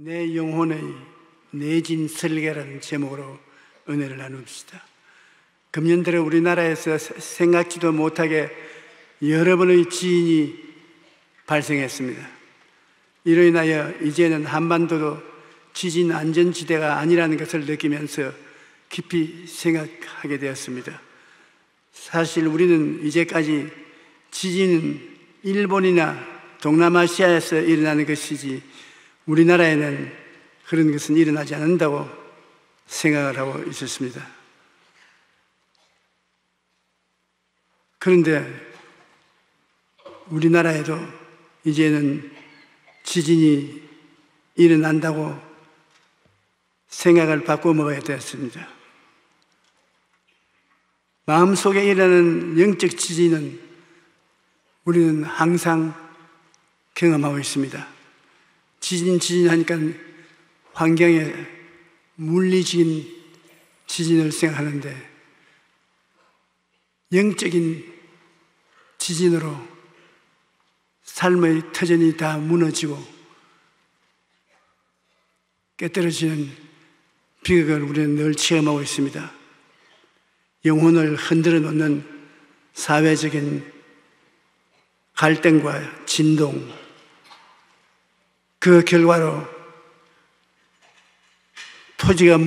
내 영혼의 내진 설계라는 제목으로 은혜를 나눕시다. 금년 들어 우리나라에서 생각지도 못하게 여러 번의 지진이 발생했습니다. 이로 인하여 이제는 한반도도 지진 안전지대가 아니라는 것을 느끼면서 깊이 생각하게 되었습니다. 사실 우리는 이제까지 지진은 일본이나 동남아시아에서 일어나는 것이지 우리나라에는 그런 것은 일어나지 않는다고 생각을 하고 있었습니다. 그런데 우리나라에도 이제는 지진이 일어난다고 생각을 바꿔 먹어야 되었습니다. 마음속에 일어나는 영적 지진은 우리는 항상 경험하고 있습니다. 지진하니까 환경에 물리적인 지진을 생각하는데 영적인 지진으로 삶의 터전이 다 무너지고 깨떨어지는 비극을 우리는 늘 체험하고 있습니다. 영혼을 흔들어 놓는 사회적인 갈등과 진동, 그 결과로 토지가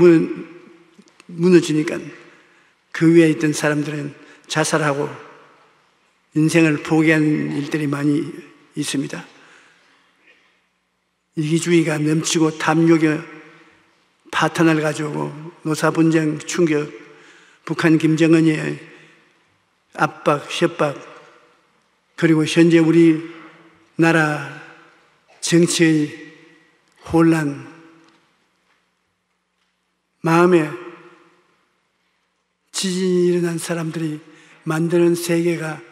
무너지니까 그 위에 있던 사람들은 자살하고 인생을 포기하는 일들이 많이 있습니다. 이기주의가 넘치고 탐욕이 파탄을 가져오고 노사분쟁, 충격, 북한 김정은의 압박, 협박, 그리고 현재 우리나라 정치의 혼란, 마음에 지진이 일어난 사람들이 만드는 세계가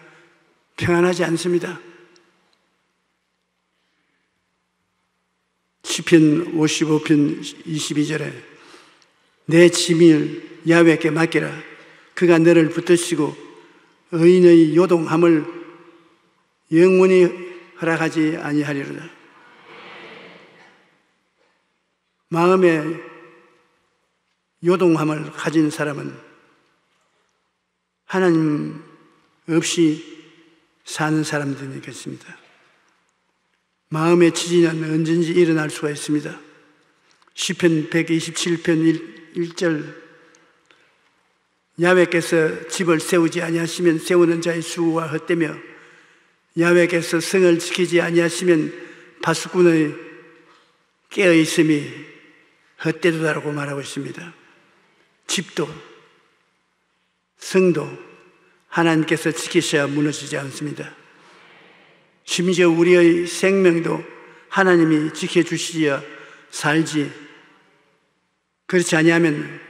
평안하지 않습니다. 시편 55편 22절에 내 짐을 야훼께 맡기라. 그가 너를 붙드시고 의인의 요동함을 영원히 허락하지 아니하리로다. 마음에 요동함을 가진 사람은 하나님 없이 사는 사람들이 있습니다. 마음의 지진은 언제든지 일어날 수가 있습니다. 시편 127편 1절 야훼께서 집을 세우지 아니하시면 세우는 자의 수고가 헛되며 야훼께서 성을 지키지 아니하시면 파수꾼의 깨어있음이 헛되도다라고 말하고 있습니다. 집도 성도 하나님께서 지키셔야 무너지지 않습니다. 심지어 우리의 생명도 하나님이 지켜주시어야 살지, 그렇지 아니하면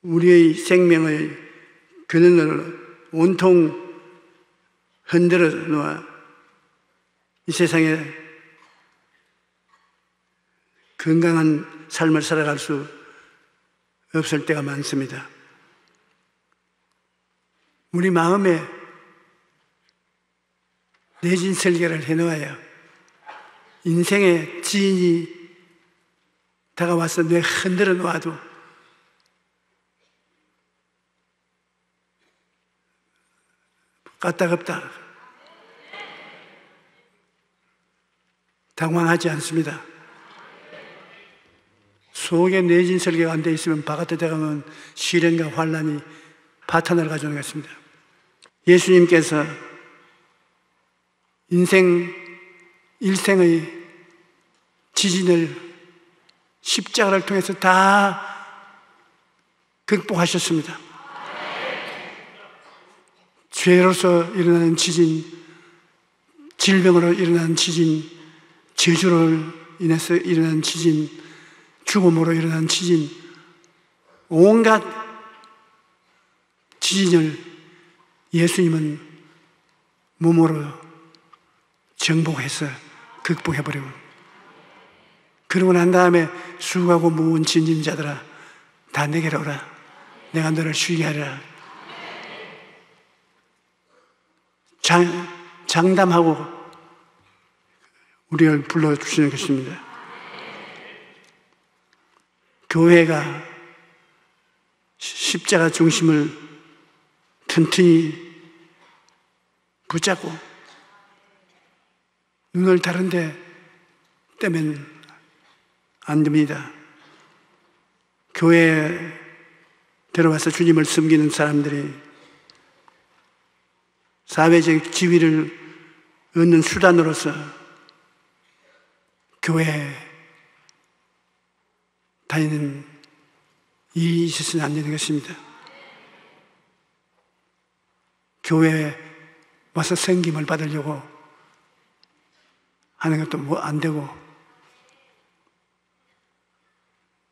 우리의 생명의 근원을 온통 흔들어 놓아 이 세상에 건강한 삶을 살아갈 수 없을 때가 많습니다. 우리 마음에 내진 설계를 해놓아야 인생의 지인이 다가와서 내 흔들어 놓아도 까딱없다 당황하지 않습니다. 속에 내진 설계가 안 돼 있으면 바깥에 들어가면 시련과 환란이 파탄을 가져오는 것입니다. 예수님께서 일생의 지진을 십자가를 통해서 다 극복하셨습니다. 죄로서 일어나는 지진, 질병으로 일어나는 지진, 저주로 인해서 일어나는 지진, 죽음으로 일어나는 지진, 온갖 지진을 예수님은 몸으로 정복해서 극복해버리고, 그러고 난 다음에 수고하고 무거운 짐진 자들아 다 내게로 오라. 내가 너를 쉬게 하리라. 장담하고 우리를 불러주시는 것입니다. 교회가 십자가 중심을 튼튼히 붙잡고 눈을 다른 데 떼면 안 됩니다. 교회에 들어와서 주님을 섬기는 사람들이 사회적 지위를 얻는 수단으로서 교회에 다니는 일이 있어서는 안 되는 것입니다. 교회에 와서 섬김을 받으려고 하는 것도 뭐 안 되고,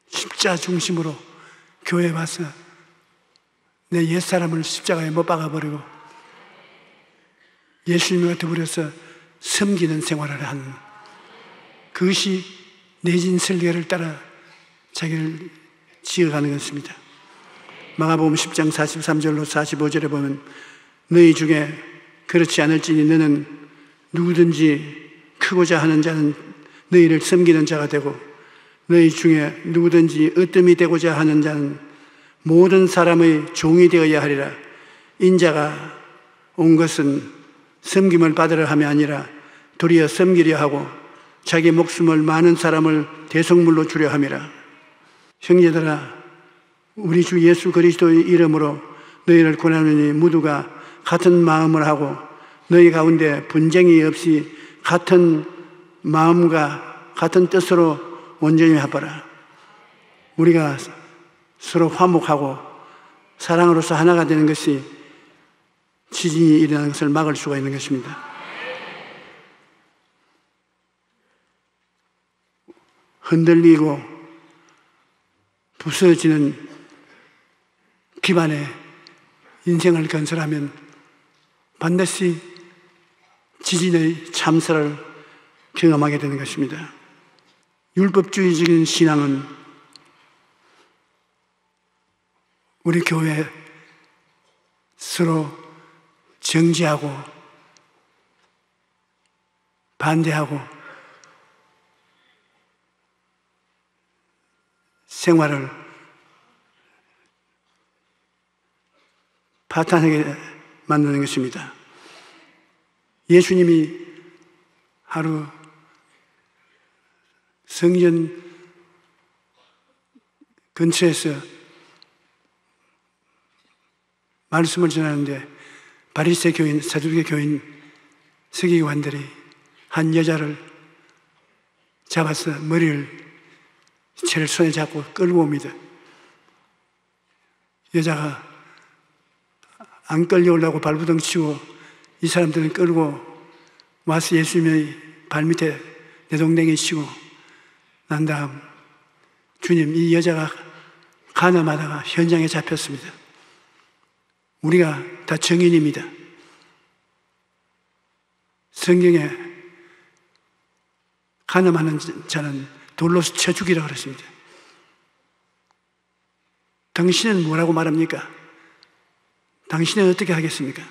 십자가 중심으로 교회에 와서 내 옛사람을 십자가에 못 박아버리고 예수님과 더불어서 섬기는 생활을 하는, 그것이 내진 설계를 따라 자기를 지어가는 것입니다. 마가복음 10장 43절로 45절에 보면 너희 중에 그렇지 않을지니 너는 누구든지 크고자 하는 자는 너희를 섬기는 자가 되고 너희 중에 누구든지 으뜸이 되고자 하는 자는 모든 사람의 종이 되어야 하리라. 인자가 온 것은 섬김을 받으려 함이 아니라 도리어 섬기려 하고 자기 목숨을 많은 사람을 대속물로 주려 함이라. 형제들아, 우리 주 예수 그리스도의 이름으로 너희를 권하노니 모두가 같은 마음을 하고 너희 가운데 분쟁이 없이 같은 마음과 같은 뜻으로 온전히 합하라. 우리가 서로 화목하고 사랑으로서 하나가 되는 것이 지진이 일어나는 것을 막을 수가 있는 것입니다. 흔들리고 부서지는 기반의 인생을 건설하면 반드시 지진의 참사를 경험하게 되는 것입니다. 율법주의적인 신앙은 우리 교회 서로 정지하고 반대하고 생활을 파탄하게 만드는 것입니다. 예수님이 하루 성전 근처에서 말씀을 전하는데 바리새 교인, 사두개 교인, 서기관들이 한 여자를 잡아서 머리를 채를 손에 잡고 끌고 옵니다. 여자가 안 끌려오려고 발부둥 치고 이 사람들은 끌고 와서 예수님의 발밑에 내동댕이 치고 난 다음 주님, 이 여자가 가늠하다가 현장에 잡혔습니다. 우리가 다 증인입니다. 성경에 가늠하는 자는 돌로 쳐 죽이라고 그랬습니다. 당신은 뭐라고 말합니까? 당신은 어떻게 하겠습니까?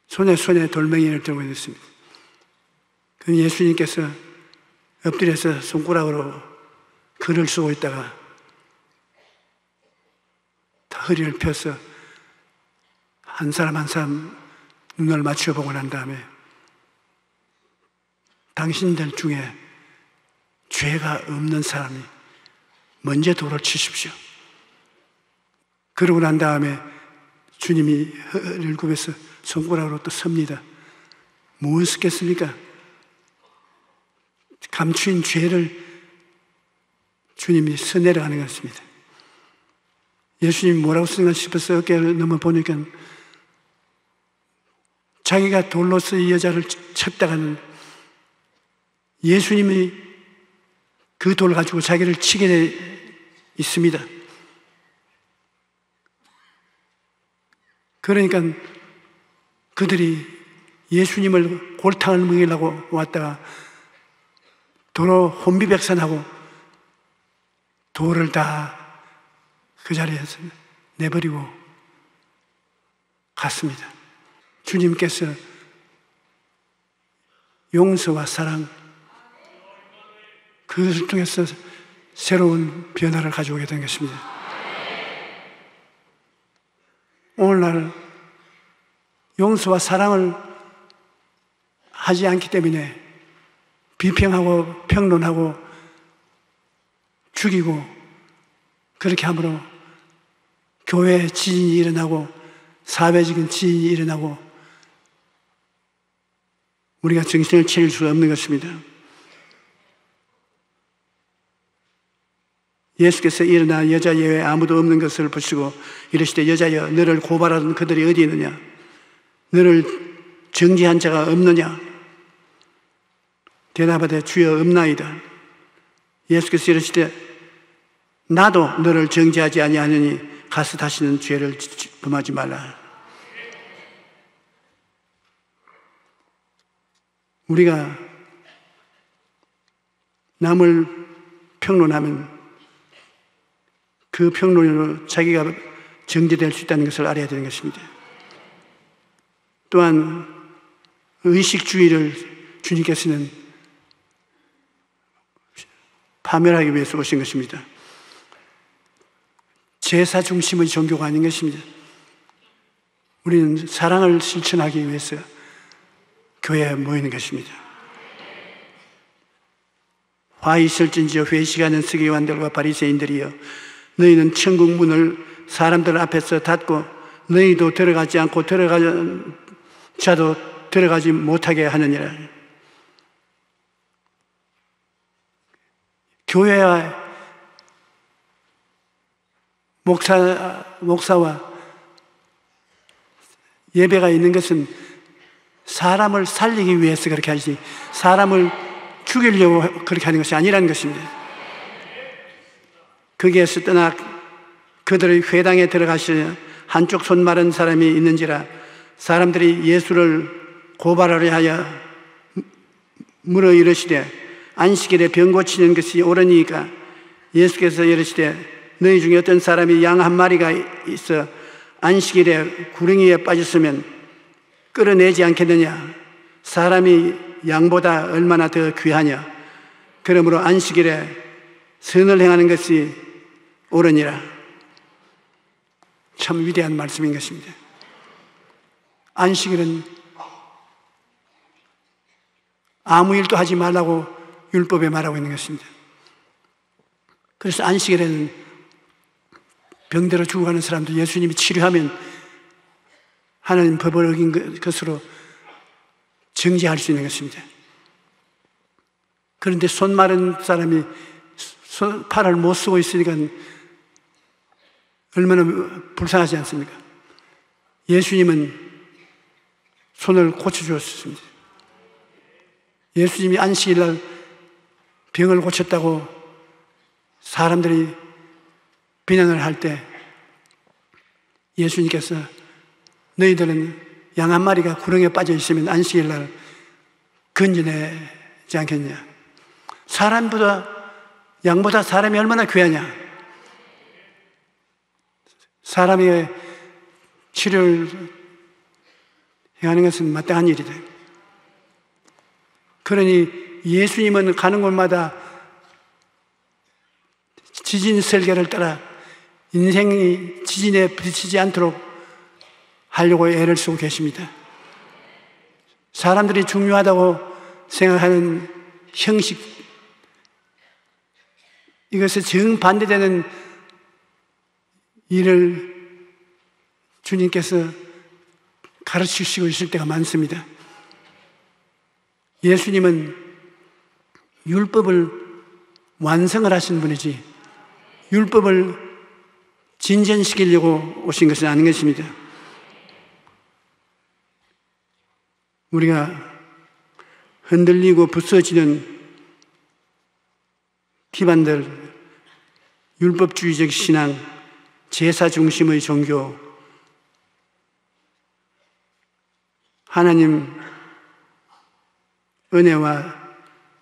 손에 돌멩이를 들고 있습니다. 그 예수님께서 엎드려서 손가락으로 글을 쓰고 있다가 다 허리를 펴서 한 사람 한 사람 눈을 맞춰보고 난 다음에 당신들 중에 죄가 없는 사람이 먼저 돌을 치십시오. 그러고 난 다음에 주님이 허리를 굽혀서 손가락으로 또 섭니다. 무엇을 쓰겠습니까? 감추인 죄를 주님이 써내려가는 것입니다. 예수님이 뭐라고 쓰는가 싶어서 어깨를 넘어보니까 자기가 돌로서 이 여자를 쳤다가는 예수님이 그 돌을 가지고 자기를 치게 돼 있습니다. 그러니까 그들이 예수님을 골탕을 먹이려고 왔다가 도로 혼비백산하고 돌을 다 그 자리에서 내버리고 갔습니다. 주님께서 용서와 사랑, 그것을 통해서 새로운 변화를 가져오게 된 것입니다. 오늘날 용서와 사랑을 하지 않기 때문에 비평하고 평론하고 죽이고 그렇게 함으로 교회 지진이 일어나고 사회적인 지진이 일어나고 우리가 정신을 차릴 수 없는 것입니다. 예수께서 일어나 여자 예외 아무도 없는 것을 보시고 이르시되 여자여 너를 고발하던 그들이 어디 있느냐? 너를 정죄한 자가 없느냐? 대답하되 주여 없나이다. 예수께서 이르시되 나도 너를 정죄하지 아니하느니 가서 다시는 죄를 범하지 말라. 우리가 남을 평론하면 그 평론으로 자기가 정죄될 수 있다는 것을 알아야 되는 것입니다. 또한 의식주의를 주님께서는 파멸하기 위해서 오신 것입니다. 제사 중심의 종교가 아닌 것입니다. 우리는 사랑을 실천하기 위해서 교회에 모이는 것입니다. 화 있을진지여 회식하는 서기관들과 바리새인들이여 너희는 천국 문을 사람들 앞에서 닫고 너희도 들어가지 않고 들어가는 자도 들어가지 못하게 하느니라. 교회와 목사와 예배가 있는 것은 사람을 살리기 위해서 그렇게 하지 사람을 죽이려고 그렇게 하는 것이 아니라는 것입니다. 거기에서 떠나 그들의 회당에 들어가시는 한쪽 손 마른 사람이 있는지라 사람들이 예수를 고발하려 하여 물어 이르시되 안식일에 병 고치는 것이 옳으니까 예수께서 이르시되 너희 중에 어떤 사람이 양 한 마리가 있어 안식일에 구렁이에 빠졌으면 끌어내지 않겠느냐? 사람이 양보다 얼마나 더 귀하냐? 그러므로 안식일에 선을 행하는 것이 옳으니라. 참 위대한 말씀인 것입니다. 안식일은 아무 일도 하지 말라고 율법에 말하고 있는 것입니다. 그래서 안식일에는 병들어 죽어가는 사람도 예수님이 치료하면 하나님 법을 어긴 것으로 정죄할 수 있는 것입니다. 그런데 손 마른 사람이 팔을 못 쓰고 있으니까 얼마나 불쌍하지 않습니까? 예수님은 손을 고쳐주었습니다. 예수님이 안식일날 병을 고쳤다고 사람들이 비난을 할 때 예수님께서 너희들은 양 한 마리가 구렁이에 빠져 있으면 안식일날 건져내지 않겠냐? 양보다 사람이 얼마나 귀하냐? 사람의 치료를 행하는 것은 마땅한 일이다. 그러니 예수님은 가는 곳마다 지진 설계를 따라 인생이 지진에 부딪히지 않도록 하려고 애를 쓰고 계십니다. 사람들이 중요하다고 생각하는 형식, 이것에 정반대되는 일을 주님께서 가르치시고 있을 때가 많습니다. 예수님은 율법을 완성을 하신 분이지 율법을 진전시키려고 오신 것은 아닌 것입니다. 우리가 흔들리고 부서지는 기반들, 율법주의적 신앙, 제사 중심의 종교, 하나님 은혜와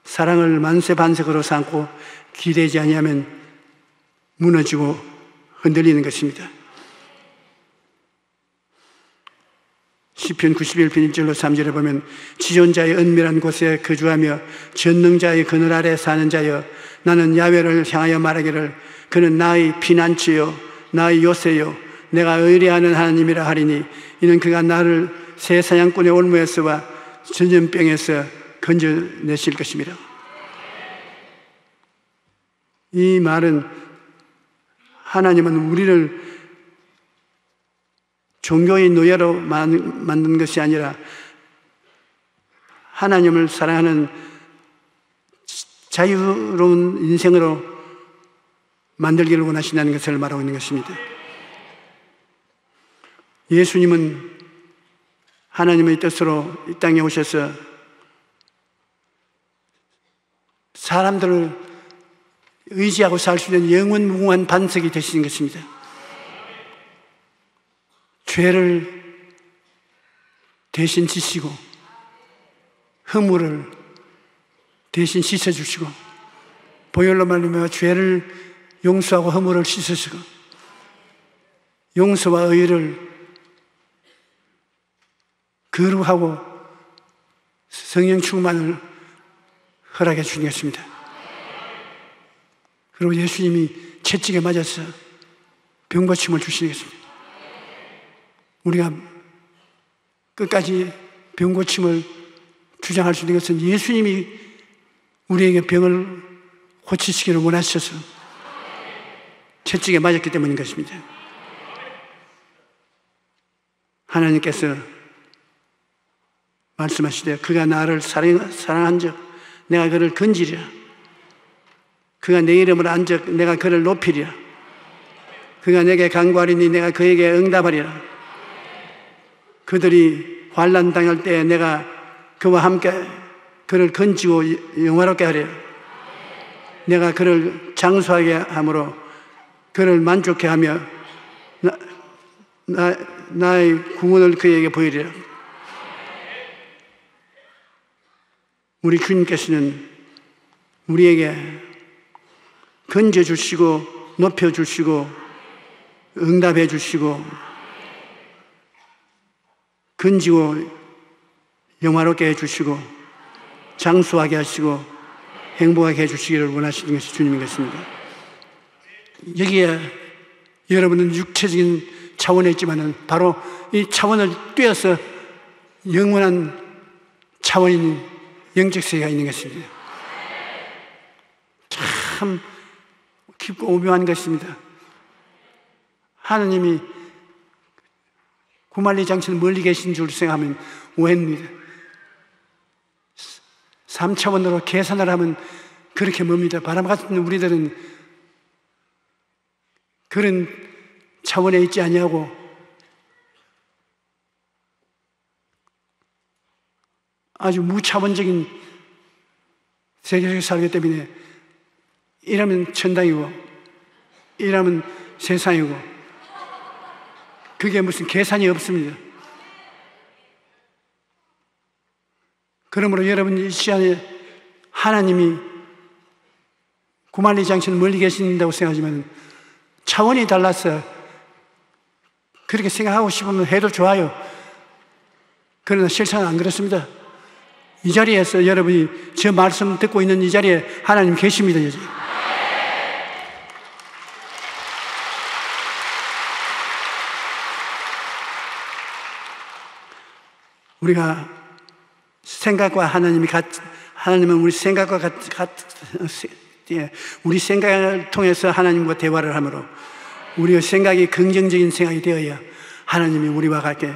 사랑을 만세반석으로 삼고 기대지 아니하면 무너지고 흔들리는 것입니다. 시편 91편 1절로 3절에 보면 지존자의 은밀한 곳에 거주하며 전능자의 그늘 아래 사는 자여 나는 야훼를 향하여 말하기를 그는 나의 피난처요 나의 요새요 내가 의뢰하는 하나님이라 하리니 이는 그가 나를 새 사냥꾼의 올무에서와 전염병에서 건져내실 것입니다. 이 말은 하나님은 우리를 종교의 노예로 만든 것이 아니라 하나님을 사랑하는 자유로운 인생으로 만들기를 원하신다는 것을 말하고 있는 것입니다. 예수님은 하나님의 뜻으로 이 땅에 오셔서 사람들을 의지하고 살 수 있는 영원무궁한 반석이 되시는 것입니다. 죄를 대신 지시고 허물을 대신 씻어주시고 보혈로 말미암아 죄를 용서하고 허물을 씻으시고 용서와 의를 거룩하고 성령 충만을 허락해 주신 것입니다. 그리고 예수님이 채찍에 맞아서 병고침을 주시는 것입니다. 우리가 끝까지 병고침을 주장할 수 있는 것은 예수님이 우리에게 병을 고치시기를 원하셔서 채찍에 맞았기 때문인 것입니다. 하나님께서 말씀하시되 그가 나를 사랑한 적 내가 그를 건지리라. 그가 내 이름을 안 적 내가 그를 높이리라. 그가 내게 간구하리니 내가 그에게 응답하리라. 그들이 환난 당할 때 내가 그와 함께 그를 건지고 영화롭게 하리라. 내가 그를 장수하게 함으로 그를 만족해 하며 나의 구원을 그에게 보이리라. 우리 주님께서는 우리에게 건져주시고 높여주시고 응답해 주시고 건지고 영화롭게 해주시고 장수하게 하시고 행복하게 해주시기를 원하시는 것이 주님인 것입니다. 여기에 여러분은 육체적인 차원에 있지만은 바로 이 차원을 뛰어서 영원한 차원인 영적 세계가 있는 것입니다. 참 깊고 오묘한 것입니다. 하나님이 구만리장처럼 멀리 계신 줄 생각하면 오해입니다. 3차원으로 계산을 하면 그렇게 멉니다. 바람 같은 우리들은 그런 차원에 있지 아니하고 아주 무차원적인 세계에서 살기 때문에 이러면 천당이고 이러면 세상이고 그게 무슨 계산이 없습니다. 그러므로 여러분 이 시간에 하나님이 구만리장처럼 멀리 계신다고 생각하지만 차원이 달라서 그렇게 생각하고 싶으면 해도 좋아요. 그러나 실상은 안 그렇습니다. 이 자리에서 여러분이 저 말씀 듣고 있는 이 자리에 하나님 계십니다. 여기. 우리가 생각과 하나님은 우리 생각과 우리 생각을 통해서 하나님과 대화를 하므로 우리의 생각이 긍정적인 생각이 되어야 하나님이 우리와 같게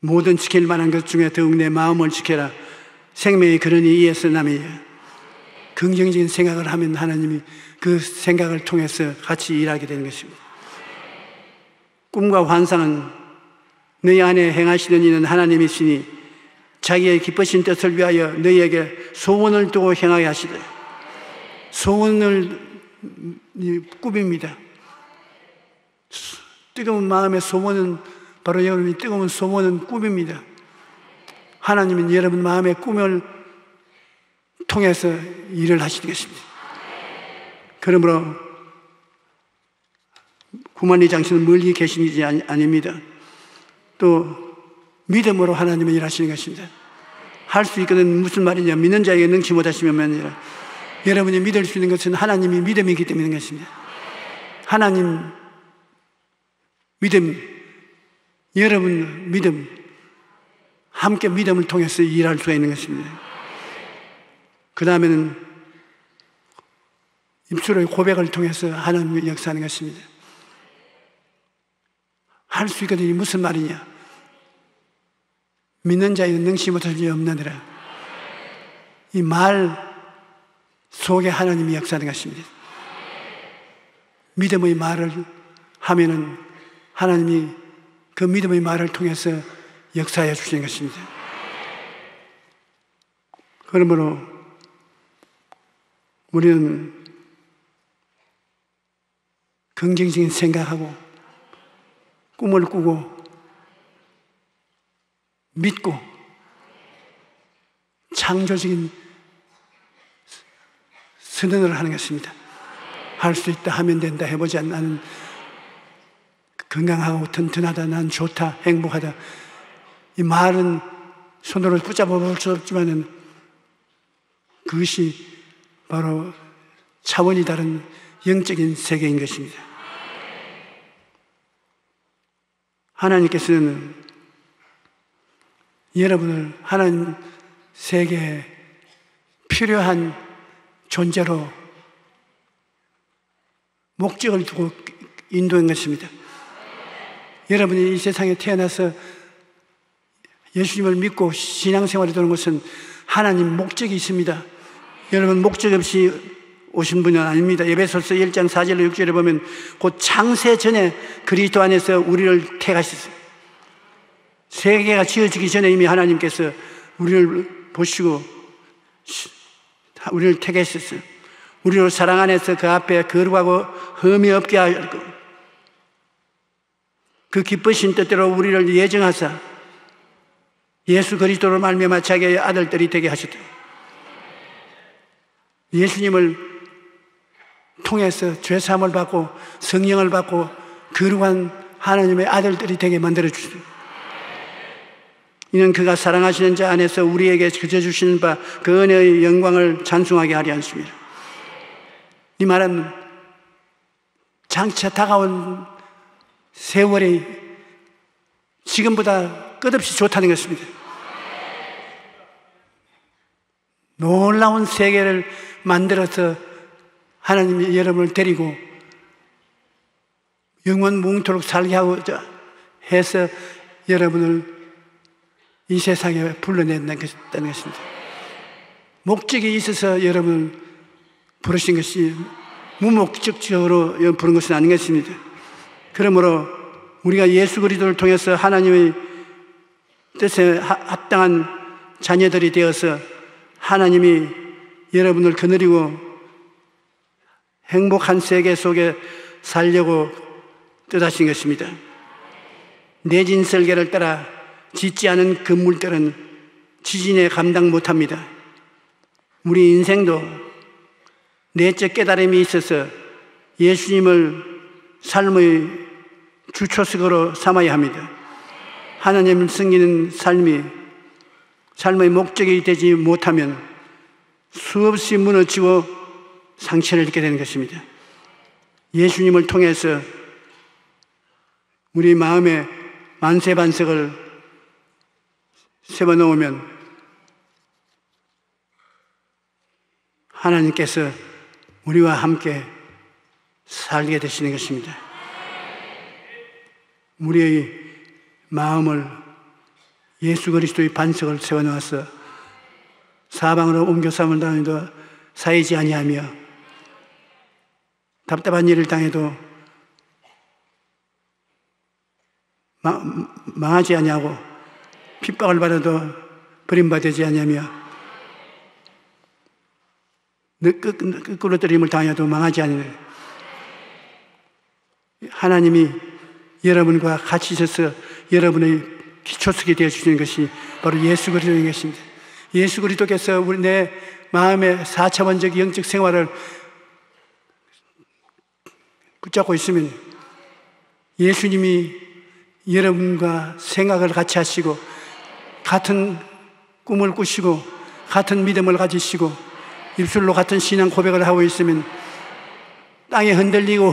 모든 지킬 만한 것 중에 더욱 내 마음을 지켜라. 생명이 그러니 이에서 남이 긍정적인 생각을 하면 하나님이 그 생각을 통해서 같이 일하게 되는 것입니다. 꿈과 환상은 너희 안에 행하시는 이는 하나님이시니 자기의 기쁘신 뜻을 위하여 너희에게 소원을 두고 행하게 하시되 소원을 꿈입니다. 뜨거운 마음의 소원은 바로 여러분이 뜨거운 소원은 꿈입니다. 하나님은 여러분 마음의 꿈을 통해서 일을 하시는 것입니다. 그러므로 구만리장처럼 멀리 계신 것이 아닙니다. 또 믿음으로 하나님은 일하시는 것입니다. 할 수 있거든. 무슨 말이냐? 믿는 자에게 능치 못하시면 아니라 여러분이 믿을 수 있는 것은 하나님이 믿음이기 때문인 것입니다. 하나님 믿음, 여러분 믿음, 함께 믿음을 통해서 일할 수가 있는 것입니다. 그 다음에는 입술의 고백을 통해서 하나님의 역사하는 것입니다. 할 수 있거든요. 무슨 말이냐? 믿는 자에는 능치 못할 일이 없느니라. 이 말 속에 하나님이 역사하는 것입니다. 믿음의 말을 하면은 하나님이 그 믿음의 말을 통해서 역사해 주시는 것입니다. 그러므로 우리는 긍정적인 생각하고 꿈을 꾸고 믿고 창조적인 선언을 하는 것입니다. 할 수 있다, 하면 된다, 해보지 않는, 나는 건강하고 튼튼하다, 난 좋다, 행복하다. 이 말은 손으로 붙잡아 볼 수 없지만은 그것이 바로 차원이 다른 영적인 세계인 것입니다. 하나님께서는 여러분을 하나님 세계에 필요한 존재로 목적을 두고 인도한 것입니다. 여러분이 이 세상에 태어나서 예수님을 믿고 신앙생활을 하는 것은 하나님 목적이 있습니다. 여러분 목적 없이 오신 분은 아닙니다. 에베소서 1장 4절로 6절에 보면 곧 창세 전에 그리스도 안에서 우리를 택하셨어요. 세계가 지어지기 전에 이미 하나님께서 우리를 보시고 우리를 택하셨어요. 우리를 사랑 안에서 그 앞에 거룩하고 흠이 없게 하고 그 기쁘신 뜻대로 우리를 예정하사 예수 그리스도로 말미암아 자기의 아들들이 되게 하셨다. 예수님을 통해서 죄사함을 받고 성령을 받고 거룩한 하나님의 아들들이 되게 만들어 주시다. 이는 그가 사랑하시는 자 안에서 우리에게 그저 주시는 바 그 은혜의 영광을 찬송하게 하려 하십니다. 이 말은 장차 다가온 세월이 지금보다 끝없이 좋다는 것입니다. 놀라운 세계를 만들어서 하나님이 여러분을 데리고 영원 뭉토록 살게 하고자 해서 여러분을 이 세상에 불러낸다는 것입니다. 목적이 있어서 여러분을 부르신 것이 무목적적으로 부른 것은 아닌 것입니다. 그러므로 우리가 예수 그리스도를 통해서 하나님의 뜻에 합당한 자녀들이 되어서 하나님이 여러분을 거느리고 행복한 세계 속에 살려고 뜻하신 것입니다. 내진 설계를 따라 짓지 않은 건물들은 지진에 감당 못합니다. 우리 인생도 내적 깨달음이 있어서 예수님을 삶의 주초석으로 삼아야 합니다. 하나님을 섬기는 삶의 목적이 되지 못하면 수없이 무너지고 상처를 입게 되는 것입니다. 예수님을 통해서 우리 마음에 만세반석을 세워놓으면 하나님께서 우리와 함께 살게 되시는 것입니다. 우리의 마음을 예수 그리스도의 반석을 세워놓아서 사방으로 옮겨 삼을 당해도 사이지 아니하며 답답한 일을 당해도 망하지 아니하고 핍박을 받아도 버림받지 아니하며 끌어들임을 당해도 망하지 않는 하나님이 여러분과 같이 있어서 여러분의 기초석이 되어주시는 것이 바로 예수 그리스도인 것입니다. 예수 그리스도께서 우리 내 마음의 4차원적 영적 생활을 붙잡고 있으면 예수님이 여러분과 생각을 같이 하시고 같은 꿈을 꾸시고 같은 믿음을 가지시고 입술로 같은 신앙 고백을 하고 있으면 땅에 흔들리고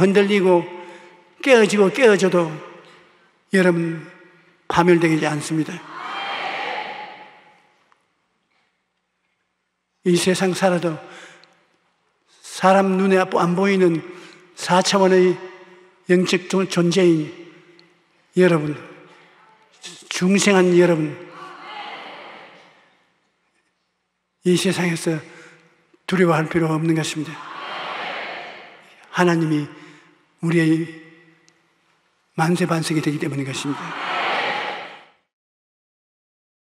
깨어져도 여러분 파멸되지 않습니다. 이 세상 살아도 사람 눈에 안 보이는 4차원의 영적 존재인 여러분, 중생한 여러분, 이 세상에서 두려워할 필요가 없는 것입니다. 하나님이 우리의 만세반석이 되기 때문인 것입니다.